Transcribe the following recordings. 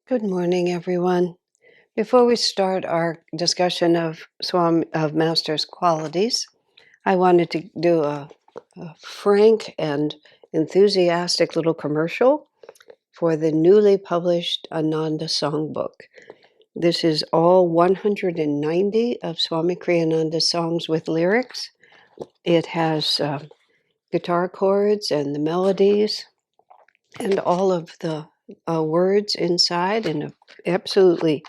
Good morning, everyone. Before we start our discussion of Master's qualities, I wanted to do a frank and enthusiastic little commercial for the newly published Ananda songbook. This is all 190 of Swami Kriyananda's songs with lyrics. It has guitar chords and the melodies and all of the words inside in an absolutely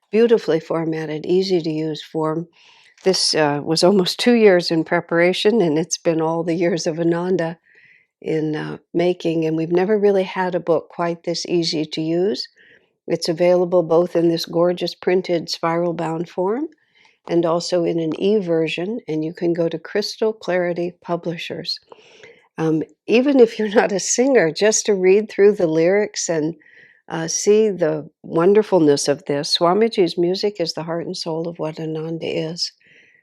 beautifully formatted, easy to use form. This was almost 2 years in preparation, and it's been all the years of Ananda in making, and we've never really had a book quite this easy to use. It's available both in this gorgeous printed spiral bound form and also in an e-version, and you can go to Crystal Clarity Publishers. Even if you're not a singer, just to read through the lyrics and see the wonderfulness of this. Swamiji's music is the heart and soul of what Ananda is.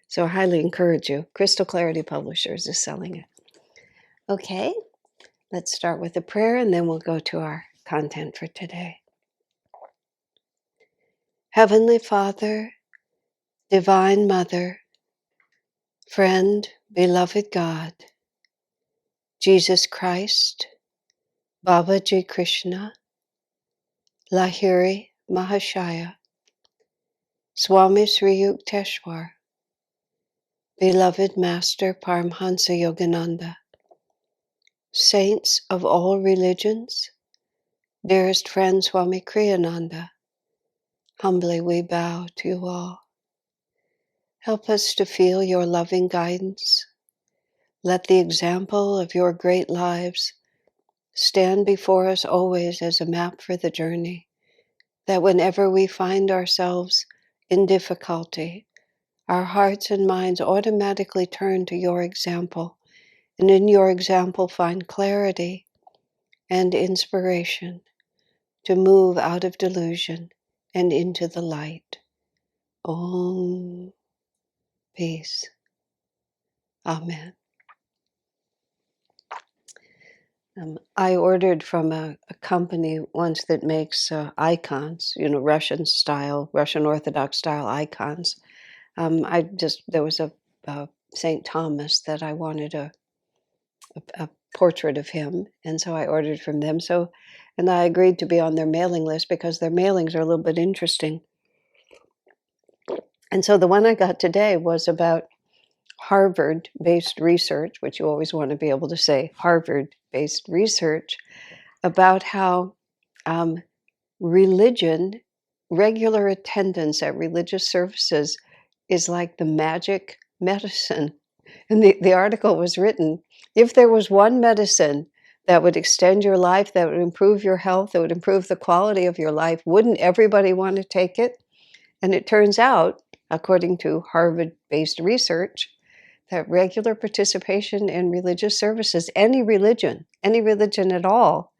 So I highly encourage you. Crystal Clarity Publishers is selling it. Okay, let's start with a prayer and then we'll go to our content for today. Heavenly Father, Divine Mother, Friend, Beloved God, Jesus Christ, Babaji Krishna, Lahiri Mahashaya, Swami Sri Yukteswar, Beloved Master Paramhansa Yogananda, Saints of all religions, dearest friend Swami Kriyananda, humbly we bow to you all. Help us to feel your loving guidance. Let the example of your great lives stand before us always as a map for the journey, that whenever we find ourselves in difficulty, our hearts and minds automatically turn to your example, and in your example find clarity and inspiration to move out of delusion and into the light. Om. Peace. Amen. I ordered from a company once that makes icons, Russian style, Russian Orthodox style icons. There was a St. Thomas that I wanted a portrait of him, and so I ordered from them. And I agreed to be on their mailing list because their mailings are a little bit interesting. And so the one I got today was about Harvard-based research, which you always want to be able to say, Harvard-based research, about how religion, regular attendance at religious services is like the magic medicine. And the article was written, if there was one medicine that would extend your life, that would improve your health, that would improve the quality of your life, wouldn't everybody want to take it? And it turns out, according to Harvard-based research, that regular participation in religious services, any religion at all,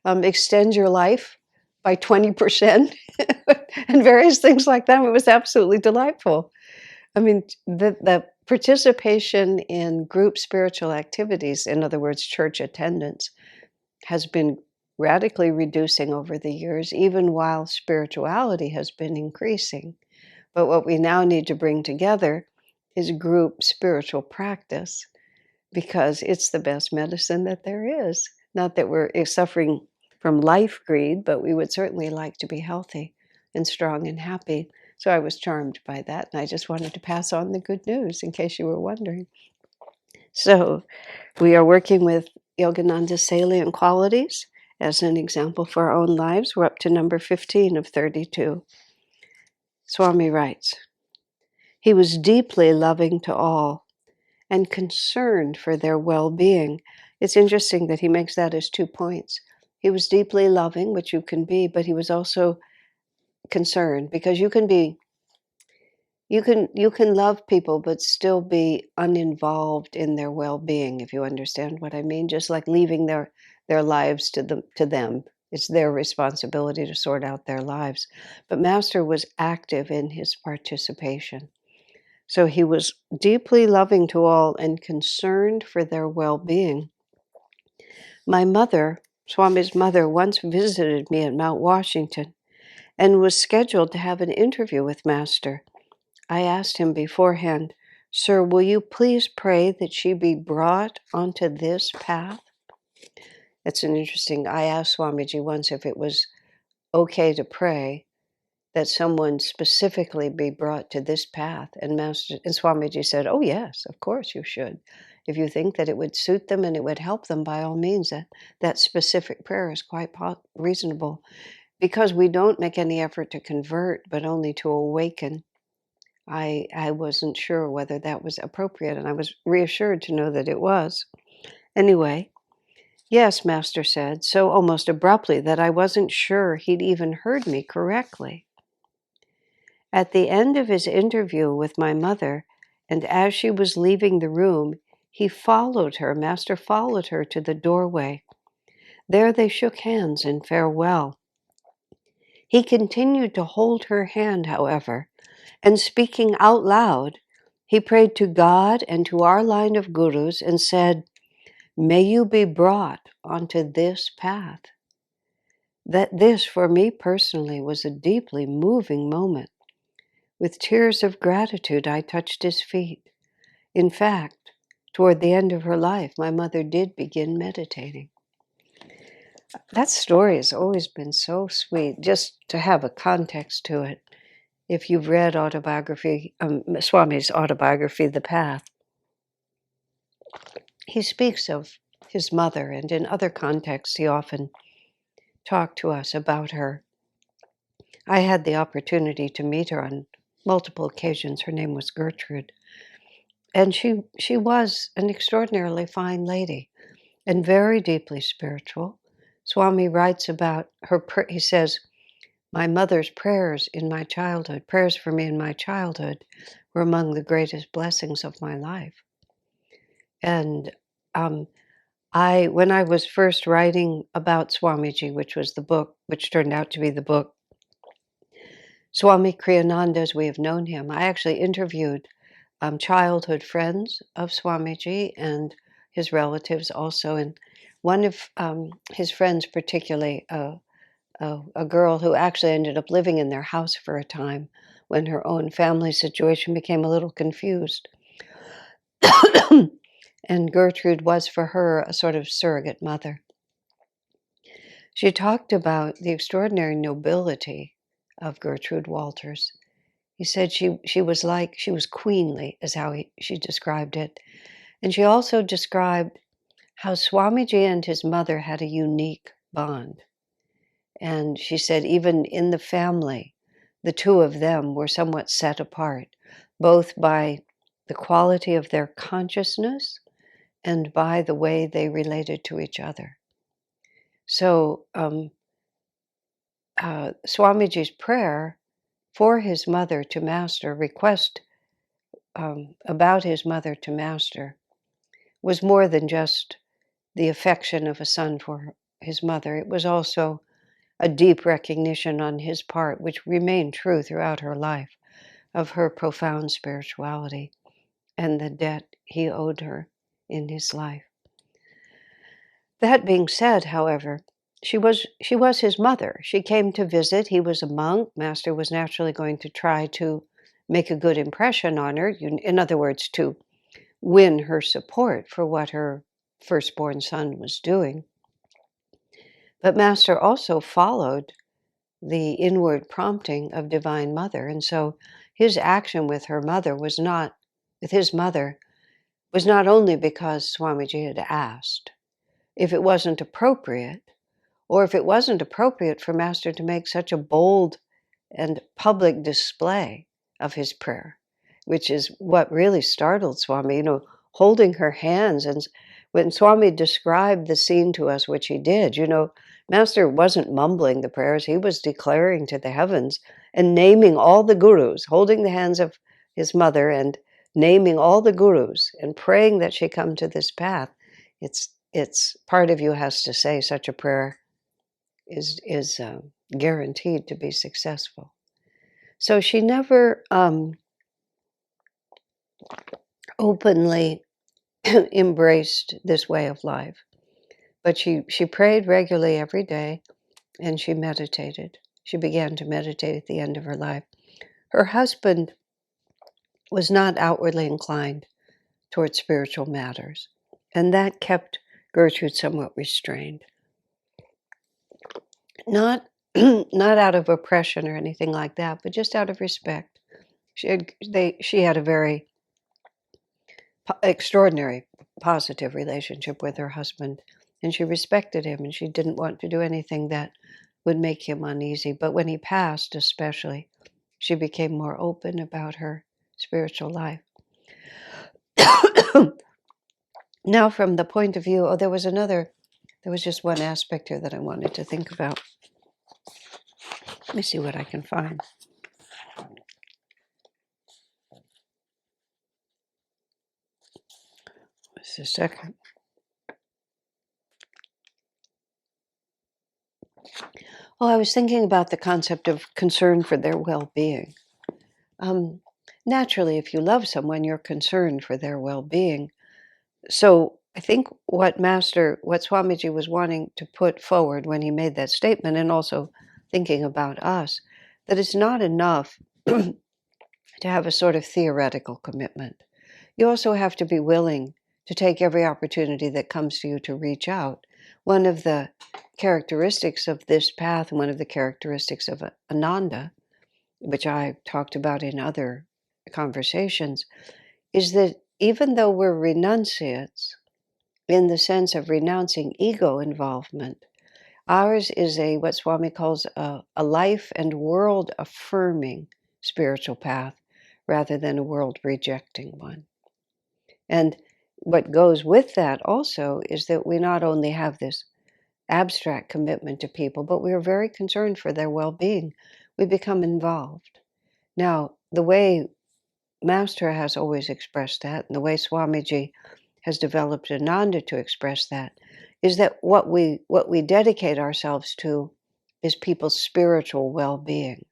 extends your life by 20% and various things like that. It was absolutely delightful. I mean, the participation in group spiritual activities, in other words, church attendance, has been radically reducing over the years, even while spirituality has been increasing. But what we now need to bring together is group spiritual practice, because it's the best medicine that there is. Not that we're suffering from life greed, but we would certainly like to be healthy and strong and happy. So I was charmed by that, and I just wanted to pass on the good news in case you were wondering. So we are working with Yogananda's salient qualities as an example for our own lives. We're up to number 15 of 32. Swami writes, he was deeply loving to all and concerned for their well-being. It's interesting that he makes that as 2 points. He was deeply loving, which you can be, but he was also concerned, because you can love people but still be uninvolved in their well-being, if you understand what I mean. Just like leaving their lives to them. It's their responsibility to sort out their lives. But Master was active in his participation. So he was deeply loving to all and concerned for their well-being. My mother, Swami's mother, once visited me at Mount Washington, and was scheduled to have an interview with Master. I asked him beforehand, "Sir, will you please pray that she be brought onto this path?" It's an interesting, I asked Swamiji once if it was okay to pray that someone specifically be brought to this path. And Swamiji said, "Oh yes, of course you should. If you think that it would suit them and it would help them, by all means, that specific prayer is quite reasonable. Because we don't make any effort to convert, but only to awaken." I wasn't sure whether that was appropriate, and I was reassured to know that it was. Anyway, "Yes," Master said, so almost abruptly that I wasn't sure he'd even heard me correctly. At the end of his interview with my mother, and as she was leaving the room, Master followed her to the doorway. There they shook hands in farewell. He continued to hold her hand, however, and speaking out loud, he prayed to God and to our line of gurus and said, "May you be brought onto this path." This, for me personally, was a deeply moving moment. With tears of gratitude, I touched his feet. In fact, toward the end of her life, my mother did begin meditating. That story has always been so sweet, just to have a context to it. If you've read Swami's autobiography, The Path, he speaks of his mother, and in other contexts, he often talked to us about her. I had the opportunity to meet her on multiple occasions. Her name was Gertrude. And she was an extraordinarily fine lady and very deeply spiritual. Swami writes about her, he says, "My mother's prayers in my childhood, prayers for me in my childhood, were among the greatest blessings of my life." And when I was first writing about Swamiji, which was the book, which turned out to be the book, Swami Kriyananda, as we have known him, I actually interviewed childhood friends of Swamiji and his relatives also. And one of his friends, particularly a girl who actually ended up living in their house for a time when her own family situation became a little confused. And Gertrude was for her a sort of surrogate mother. She talked about the extraordinary nobility of Gertrude Walters. He said she was queenly, is how she described it. And she also described how Swamiji and his mother had a unique bond. And she said even in the family, the two of them were somewhat set apart, both by the quality of their consciousness and by the way they related to each other. So Swamiji's prayer for his mother to Master, request about his mother to Master, was more than just the affection of a son for his mother. It was also a deep recognition on his part, which remained true throughout her life, of her profound spirituality and the debt he owed her in his life. That being said, however, she was his mother. She came to visit. He was a monk. Master was naturally going to try to make a good impression on her. In other words, to win her support for what her firstborn son was doing. But Master also followed the inward prompting of Divine Mother. And so his action with his mother, was not only because Swamiji had asked. If it wasn't appropriate, or if it wasn't appropriate for Master to make such a bold and public display of his prayer, which is what really startled Swami, holding her hands. And when Swami described the scene to us, which he did, Master wasn't mumbling the prayers. He was declaring to the heavens and naming all the gurus, holding the hands of his mother and naming all the gurus and praying that she come to this path. It's part of you has to say such a prayer is guaranteed to be successful. So she never openly embraced this way of life, but she prayed regularly every day, and she meditated. she began to meditate at the end of her life. Her husband was not outwardly inclined towards spiritual matters, and that kept Gertrude somewhat restrained. Not not out of oppression or anything like that, but just out of respect. She had a very extraordinary positive relationship with her husband, and she respected him, and she didn't want to do anything that would make him uneasy. But when he passed, especially, she became more open about her spiritual life. Now, from the point of view, there was just one aspect here that I wanted to think about. Let me see what I can find. Just a second. Well, I was thinking about the concept of concern for their well-being. Naturally, if you love someone, you're concerned for their well-being. So I think what Swamiji was wanting to put forward when he made that statement, and also thinking about us, that it's not enough to have a sort of theoretical commitment. You also have to be willing to take every opportunity that comes to you to reach out. One of the characteristics of this path, and one of the characteristics of Ananda, which I talked about in other conversations, is that even though we're renunciates, in the sense of renouncing ego involvement, ours is what Swami calls a life and world affirming spiritual path rather than a world rejecting one. And what goes with that also is that we not only have this abstract commitment to people, but we are very concerned for their well-being. We become involved. Now, the way Master has always expressed that, and the way Swamiji has developed Ananda to express that, is that what we dedicate ourselves to is people's spiritual well-being,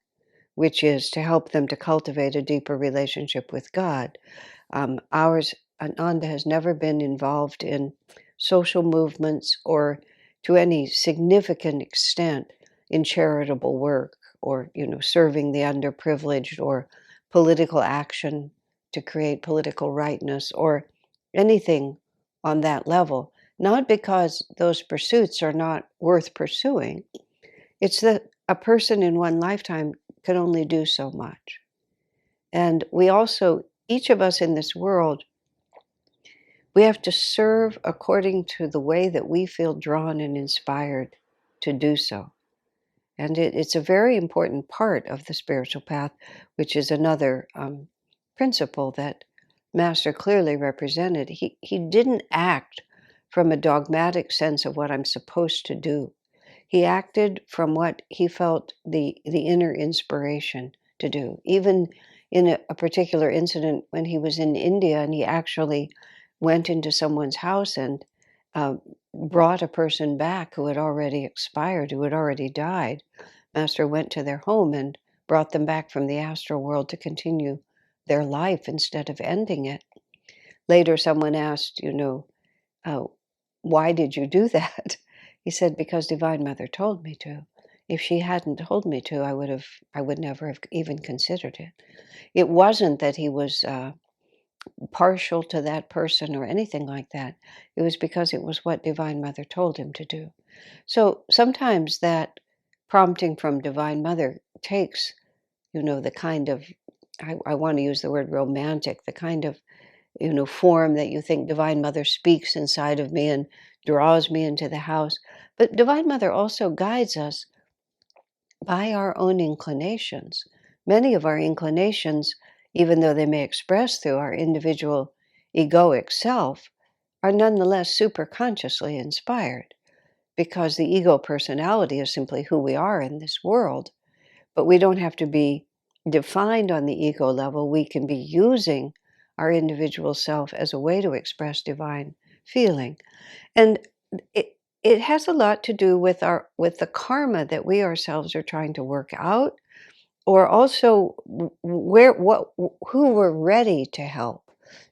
which is to help them to cultivate a deeper relationship with God. Ananda has never been involved in social movements or to any significant extent in charitable work or, serving the underprivileged or political action to create political rightness or anything on that level. Not because those pursuits are not worth pursuing. It's that a person in one lifetime can only do so much. And we also, each of us in this world, we have to serve according to the way that we feel drawn and inspired to do so. And it's a very important part of the spiritual path, which is another principle that Master clearly represented. He didn't act from a dogmatic sense of what I'm supposed to do. He acted from what he felt the inner inspiration to do. Even in a particular incident when he was in India and he actually went into someone's house and brought a person back who had already expired, who had already died. Master went to their home and brought them back from the astral world to continue their life instead of ending it. Later, someone asked, why did you do that? He said, because Divine Mother told me to. If she hadn't told me to, I would never have even considered it. It wasn't that he was partial to that person or anything like that. It was because it was what Divine Mother told him to do. So sometimes that prompting from Divine Mother takes, the kind of, I want to use the word romantic, the kind of, form that you think Divine Mother speaks inside of me and draws me into the house. But Divine Mother also guides us by our own inclinations. Many of our inclinations, even though they may express through our individual egoic self, are nonetheless superconsciously inspired, because the ego personality is simply who we are in this world. But we don't have to be defined on the ego level. We can be using our individual self as a way to express divine feeling. And it has a lot to do with the karma that we ourselves are trying to work out, or also who we're ready to help,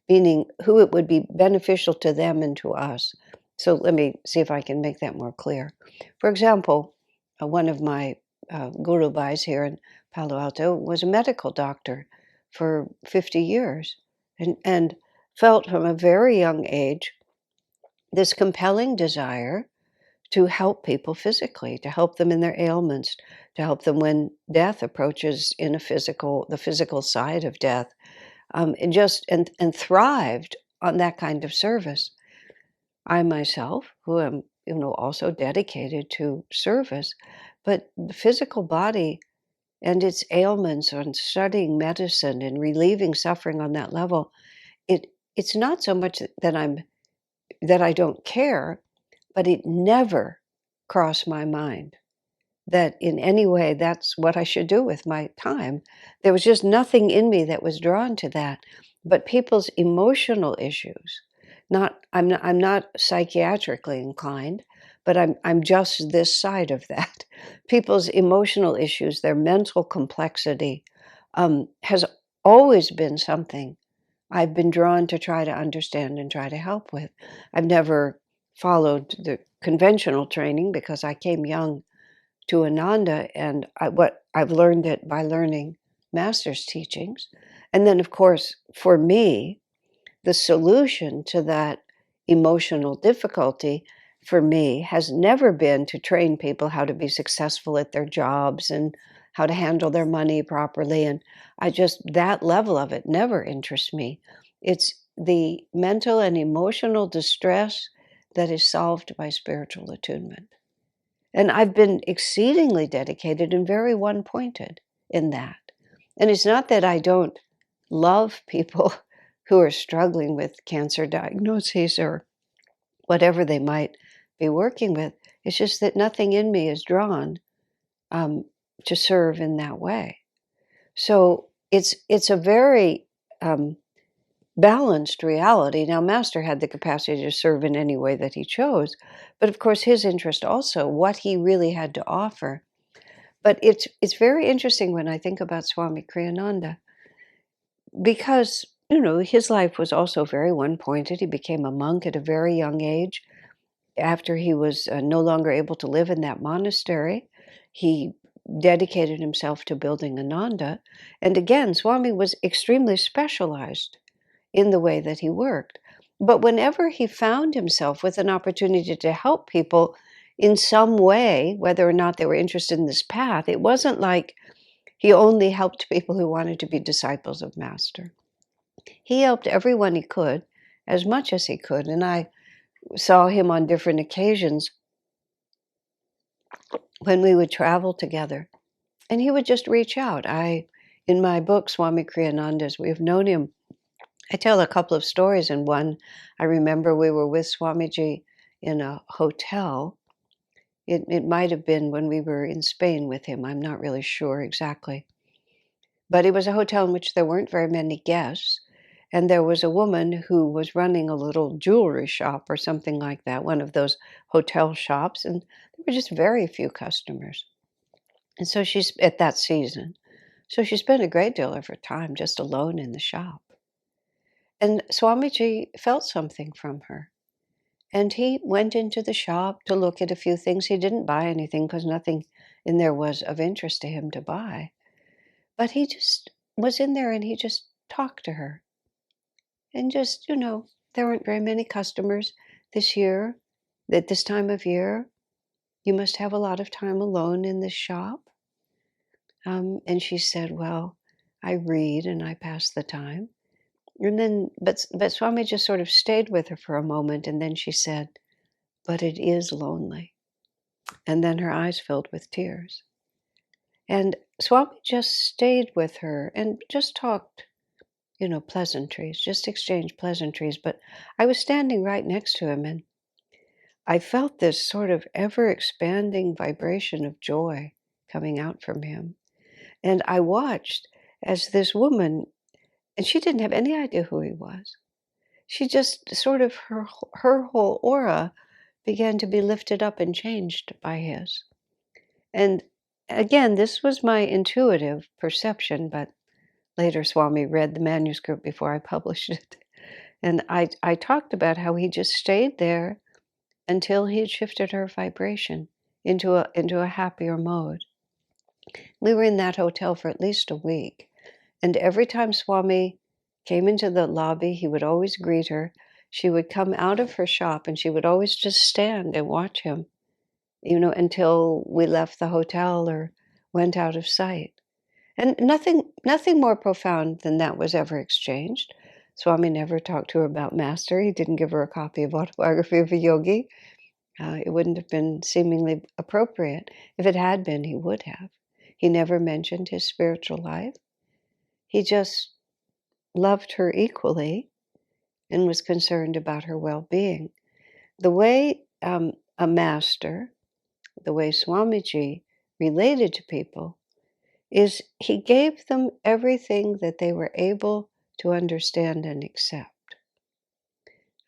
meaning who it would be beneficial to them and to us. So let me see if I can make that more clear. For example, one of my Guru Bhais here in Palo Alto, was a medical doctor for 50 years and felt from a very young age this compelling desire to help people physically, to help them in their ailments, to help them when death approaches in the physical side of death, and thrived on that kind of service. I myself, who am also dedicated to service, but the physical body and its ailments and studying medicine and relieving suffering on that level, it's not so much that I don't care, but it never crossed my mind that in any way that's what I should do with my time. There was just nothing in me that was drawn to that. But people's emotional issues, I'm not psychiatrically inclined, but I'm just this side of that. People's emotional issues, their mental complexity, has always been something I've been drawn to try to understand and try to help with. I've never followed the conventional training because I came young to Ananda, and what I've learned it by learning master's teachings. And then, of course, for me, the solution to that emotional difficulty for me has never been to train people how to be successful at their jobs and how to handle their money properly. And that level of it never interests me. It's the mental and emotional distress that is solved by spiritual attunement. And I've been exceedingly dedicated and very one pointed in that. And it's not that I don't love people who are struggling with cancer diagnoses or whatever they might be working with. It's just that nothing in me is drawn um, to serve in that way. So it's a very balanced reality. Now, Master had the capacity to serve in any way that he chose, but of course, his interest also, what he really had to offer. But it's very interesting when I think about Swami Kriyananda, because his life was also very one-pointed. He became a monk at a very young age. After he was no longer able to live in that monastery, he dedicated himself to building Ananda. And again, Swami was extremely specialized in the way that he worked. But whenever he found himself with an opportunity to help people in some way, whether or not they were interested in this path, it wasn't like he only helped people who wanted to be disciples of Master. He helped everyone he could, as much as he could. And I saw him on different occasions when we would travel together. And he would just reach out. In my book, Swami Kriyananda's, we've known him. I tell a couple of stories. In one, I remember we were with Swamiji in a hotel. It might have been when we were in Spain with him. I'm not really sure exactly. But it was a hotel in which there weren't very many guests. And there was a woman who was running a little jewelry shop or something like that, one of those hotel shops. And there were just very few customers. And so she's at that season. So she spent a great deal of her time just alone in the shop. And Swamiji felt something from her. And he went into the shop to look at a few things. He didn't buy anything because nothing in there was of interest to him to buy. But he just was in there and he just talked to her. And just, there weren't very many customers this year. At this time of year, you must have a lot of time alone in this shop. And she said, well, I read and I pass the time. And then, but Swami just sort of stayed with her for a moment, and then she said, but it is lonely. And then her eyes filled with tears. And Swami just stayed with her and just talked, pleasantries, just exchanged pleasantries. But I was standing right next to him, and I felt this sort of ever-expanding vibration of joy coming out from him. And I watched as this woman, and she didn't have any idea who he was. She just sort of, her whole aura began to be lifted up and changed by his. And again, this was my intuitive perception, but later Swami read the manuscript before I published it. And I talked about how he just stayed there until he had shifted her vibration into a happier mode. We were in that hotel for at least a week. And every time Swami came into the lobby, he would always greet her. She would come out of her shop and she would always just stand and watch him, until we left the hotel or went out of sight. And nothing more profound than that was ever exchanged. Swami never talked to her about Master. He didn't give her a copy of Autobiography of a Yogi. It wouldn't have been seemingly appropriate. If it had been, he would have. He never mentioned his spiritual life. He just loved her equally and was concerned about her well-being. The way a master, the way Swamiji related to people, is he gave them everything that they were able to understand and accept.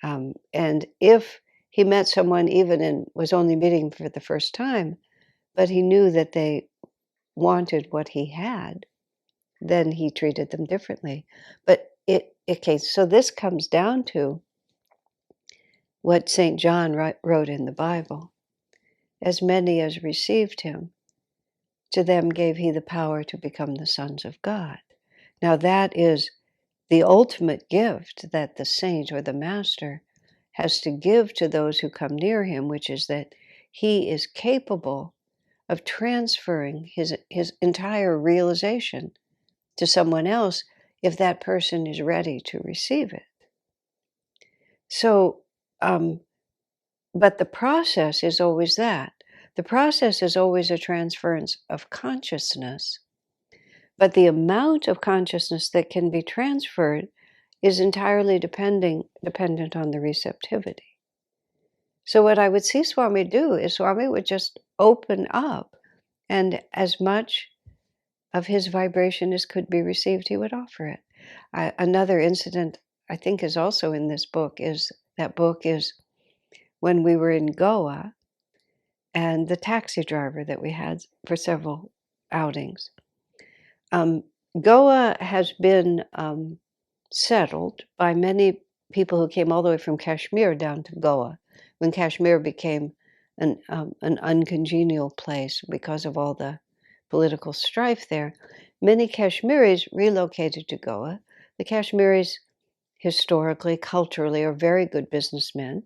And if he met someone even and was only meeting for the first time, but he knew that they wanted what he had, then he treated them differently. But okay, so this comes down to what St. John wrote in the Bible. As many as received him, to them gave he the power to become the sons of God. Now that is the ultimate gift that the saint or the master has to give to those who come near him, which is that he is capable of transferring his entire realization to someone else if that person is ready to receive it. So, but the process is always that. The process is always a transference of consciousness, but the amount of consciousness that can be transferred is entirely dependent on the receptivity. So what I would see Swami do is Swami would just open up, and as much of his vibration as could be received, he would offer it. Another incident I think is also in this book is when we were in Goa, and the taxi driver that we had for several outings. Goa has been settled by many people who came all the way from Kashmir down to Goa, when Kashmir became an uncongenial place because of all the political strife there. Many Kashmiris relocated to Goa. The Kashmiris, historically, culturally, are very good businessmen.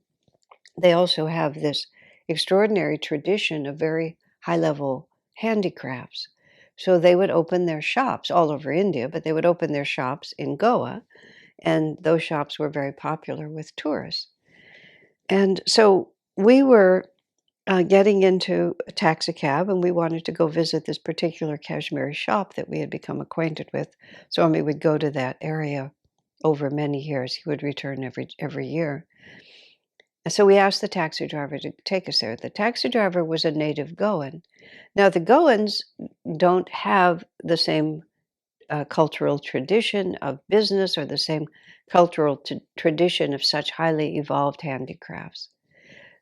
They also have this extraordinary tradition of very high-level handicrafts. So they would open their shops all over India, but they would open their shops in Goa, and those shops were very popular with tourists. And so we were getting into a taxi cab, and we wanted to go visit this particular Kashmiri shop that we had become acquainted with. Swami would go to that area over many years. He would return every year. And so we asked the taxi driver to take us there. The taxi driver was a native Goan. Now, the Goans don't have the same cultural tradition of business or the same cultural tradition of such highly evolved handicrafts.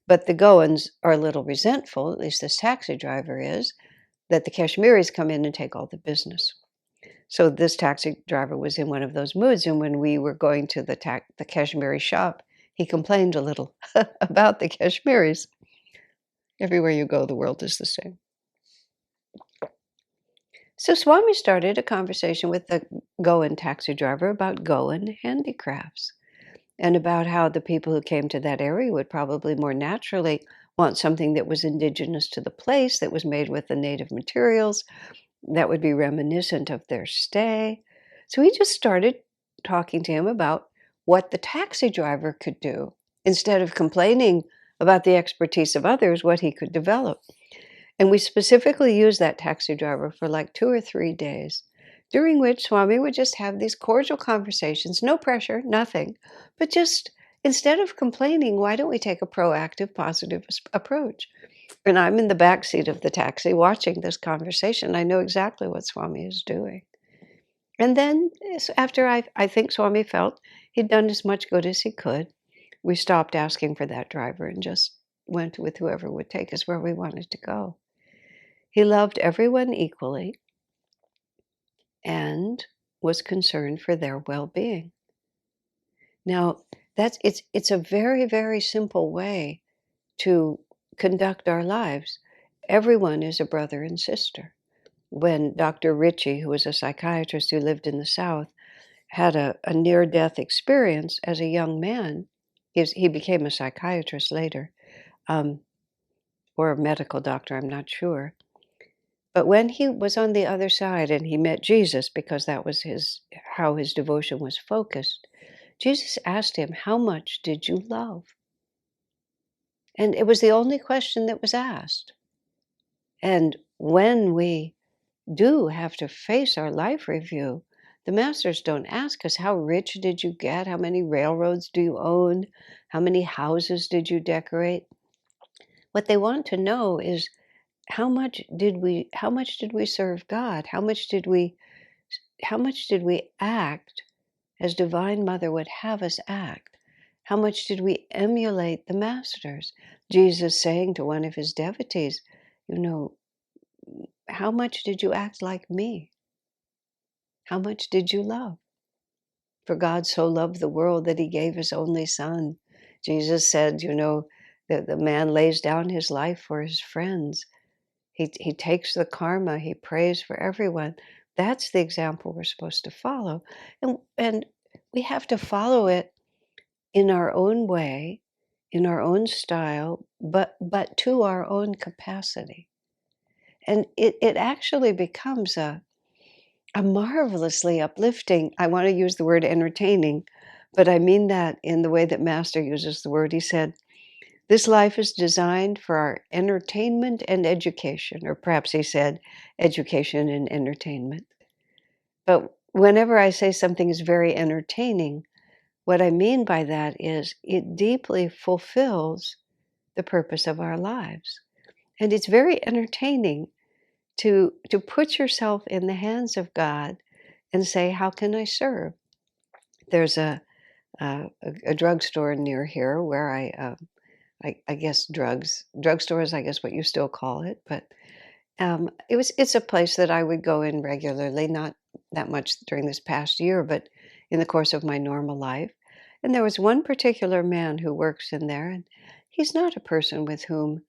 But the Goans are a little resentful, at least this taxi driver is, that the Kashmiris come in and take all the business. So this taxi driver was in one of those moods, and when we were going to the Kashmiri shop, he complained a little about the Kashmiris. Everywhere you go, the world is the same. So Swami started a conversation with the Goan taxi driver about Goan handicrafts and about how the people who came to that area would probably more naturally want something that was indigenous to the place, that was made with the native materials, that would be reminiscent of their stay. So he just started talking to him about what the taxi driver could do. Instead of complaining about the expertise of others, what he could develop. And we specifically used that taxi driver for like 2 or 3 days, during which Swami would just have these cordial conversations, no pressure, nothing, but just instead of complaining, why don't we take a proactive, positive approach? And I'm in the back seat of the taxi watching this conversation. I know exactly what Swami is doing. And then after I think Swami felt he'd done as much good as he could, we stopped asking for that driver and just went with whoever would take us where we wanted to go. He loved everyone equally and was concerned for their well-being. Now, it's a very, very simple way to conduct our lives. Everyone is a brother and sister. when Dr. Ritchie, who was a psychiatrist who lived in the South, had a near-death experience as a young man. He became a psychiatrist later, um, or a medical doctor, I'm not sure. But when he was on the other side and he met Jesus, because that was how his devotion was focused, Jesus asked him, "How much did you love?" And it was the only question that was asked. And when we do have to face our life review, the masters don't ask us, how rich did you get? How many railroads do you own? How many houses did you decorate? What they want to know is how much did we serve God? How much did we act as Divine Mother would have us act? How much did we emulate the masters? Jesus saying to one of his devotees, you know, how much did you act like me? How much did you love? For God so loved the world that he gave his only son. Jesus said, that the man lays down his life for his friends. He takes the karma, he prays for everyone. That's the example we're supposed to follow. And we have to follow it in our own way, in our own style, but to our own capacity. And it actually becomes a marvelously uplifting, I want to use the word entertaining, but I mean that in the way that Master uses the word. He said, this life is designed for our entertainment and education, or perhaps he said education and entertainment. But whenever I say something is very entertaining, what I mean by that is it deeply fulfills the purpose of our lives. And it's very entertaining to put yourself in the hands of God and say, how can I serve? There's a drugstore near here where I guess drugstore is, I guess, what you still call it, but it's a place that I would go in regularly, not that much during this past year, but in the course of my normal life. And there was one particular man who works in there, and he's not a person with whom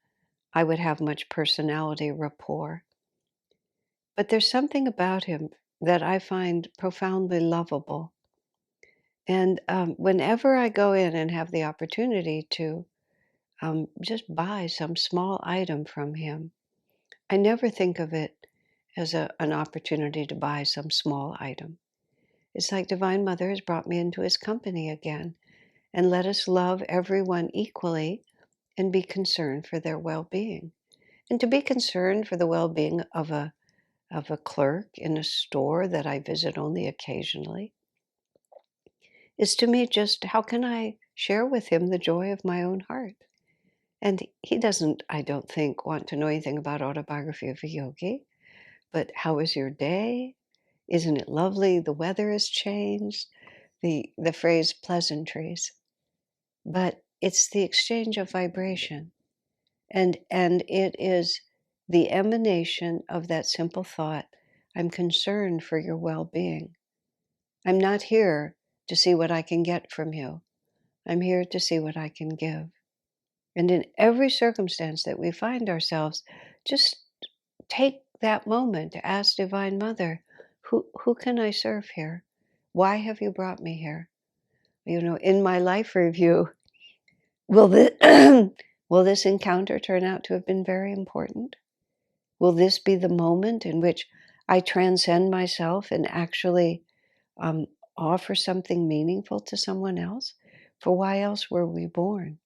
I would have much personality rapport. But there's something about him that I find profoundly lovable. And whenever I go in and have the opportunity to just buy some small item from him, I never think of it as an opportunity to buy some small item. It's like Divine Mother has brought me into his company again, and let us love everyone equally and be concerned for their well-being. And to be concerned for the well-being of a clerk in a store that I visit only occasionally is, to me, just how can I share with him the joy of my own heart? And he doesn't, I don't think, want to know anything about Autobiography of a Yogi, but how was your day? Isn't it lovely? The weather has changed. The phrase pleasantries. But it's the exchange of vibration. And it is the emanation of that simple thought, I'm concerned for your well-being. I'm not here to see what I can get from you. I'm here to see what I can give. And in every circumstance that we find ourselves, just take that moment to ask Divine Mother, who can I serve here? Why have you brought me here? In my life review, will this, will this encounter turn out to have been very important? Will this be the moment in which I transcend myself and actually um, offer something meaningful to someone else? For why else were we born?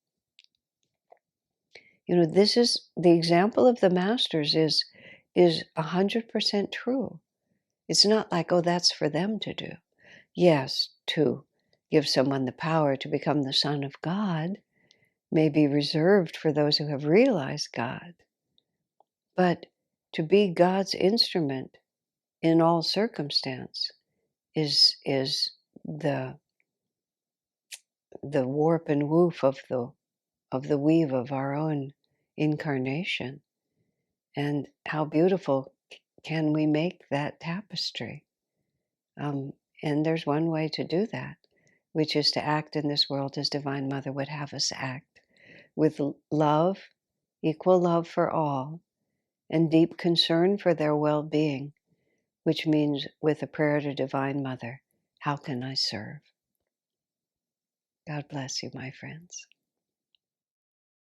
This is the example of the masters is 100% true. It's not like, oh, that's for them to do. Yes, to give someone the power to become the Son of God may be reserved for those who have realized God. But to be God's instrument in all circumstance is the warp and woof of the weave of our own incarnation. And how beautiful can we make that tapestry? And there's one way to do that, which is to act in this world as Divine Mother would have us act, with love, equal love for all, and deep concern for their well-being, which means with a prayer to Divine Mother, how can I serve? God bless you, my friends.